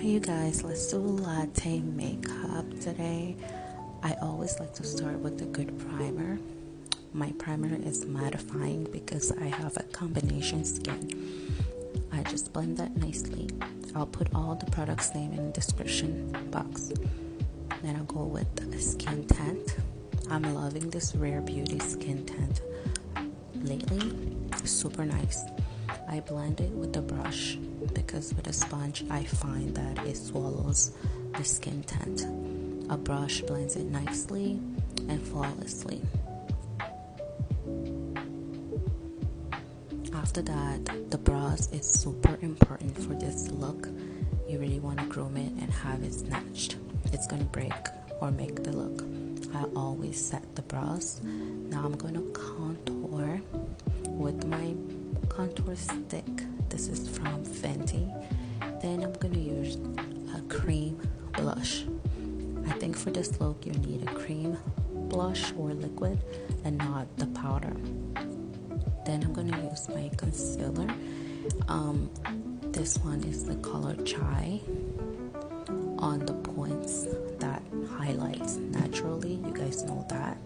Hey you guys, let's do latte makeup today. I always like to start with a good primer. My primer is mattifying because I have a combination skin. I just blend that nicely. I'll put all the products name in the description box. Then I'll go with a skin tint. I'm loving this Rare Beauty skin tint lately. Super nice. I blend it with a brush because with a sponge I find that it swallows the skin tint. A brush blends it nicely and flawlessly. After that, the brows is super important for this look. You really want to groom it and have it snatched. It's going to break or make the look. I always set the brows. Now I'm going to contour with my contour stick. This is from Fenty. Then I'm going to use a cream blush. I think for this look you need a cream blush or liquid and not the powder. Then I'm going to use my concealer. This one is the color Chai on the points that highlights naturally. You guys know that.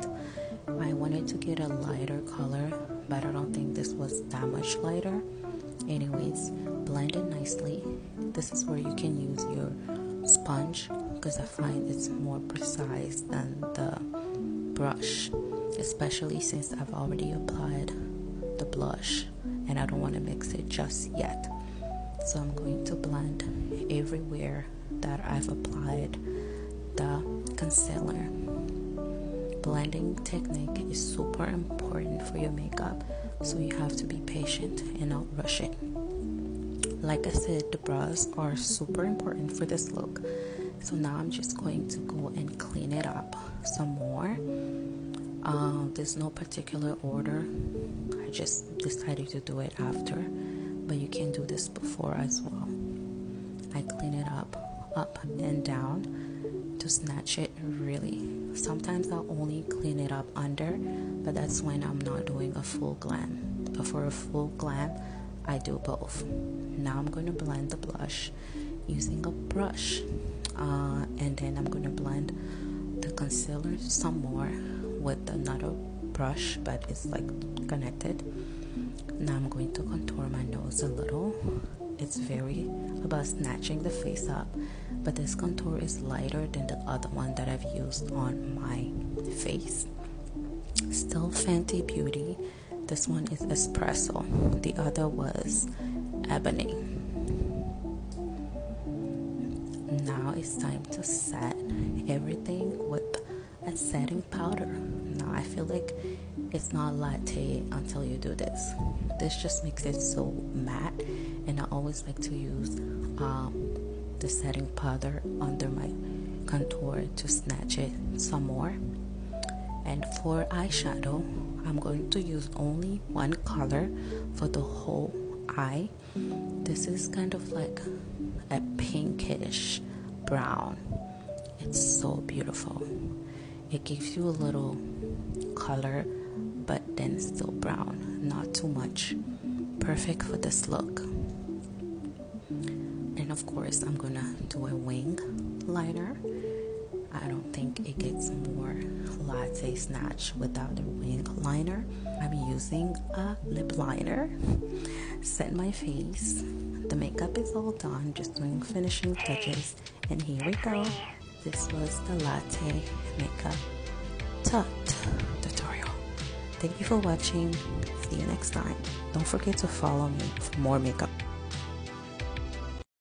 I wanted to get a lighter color, but I don't think this was that much lighter. Anyways, blend it nicely. This is where you can use your sponge because I find it's more precise than the brush, especially since I've already applied the blush and I don't want to mix it just yet. So I'm going to blend everywhere that I've applied the concealer. Blending technique is super important for your makeup, so you have to be patient and not rush it. Like I said, the brows are super important for this look. So now I'm just going to go and clean it up some more. There's no particular order. I just decided to do it after, but you can do this before as well. I clean it up and down to snatch it really. Sometimes I'll only clean it up under, but that's when I'm not doing a full glam. But for a full glam, I do both. Now I'm going to blend the blush using a brush, and then I'm going to blend the concealer some more with another brush, but it's like connected. Now I'm going to contour my nose a little. It's very about snatching the face up, but this contour is lighter than the other one that I've used on my face. Still Fenty Beauty. This one is Espresso. The other was Ebony. Now it's time to set everything with a setting powder. Now I feel like it's not latte until you do this. This just makes it so matte, and I always like to use the setting powder under my contour to snatch it some more. And for eyeshadow, I'm going to use only one color for the whole eye. This is kind of like a pinkish brown. It's so beautiful. It gives you a little color, but then still brown, not too much. Perfect for this look. And of course I'm gonna do a wing liner. I don't think it gets more latte snatch without a wing liner. I'm using a lip liner. Set my face. The makeup is all done, just doing finishing touches, and here we go. This was the latte makeup tutorial. Thank you for watching. See you next time. Don't forget to follow me for more makeup.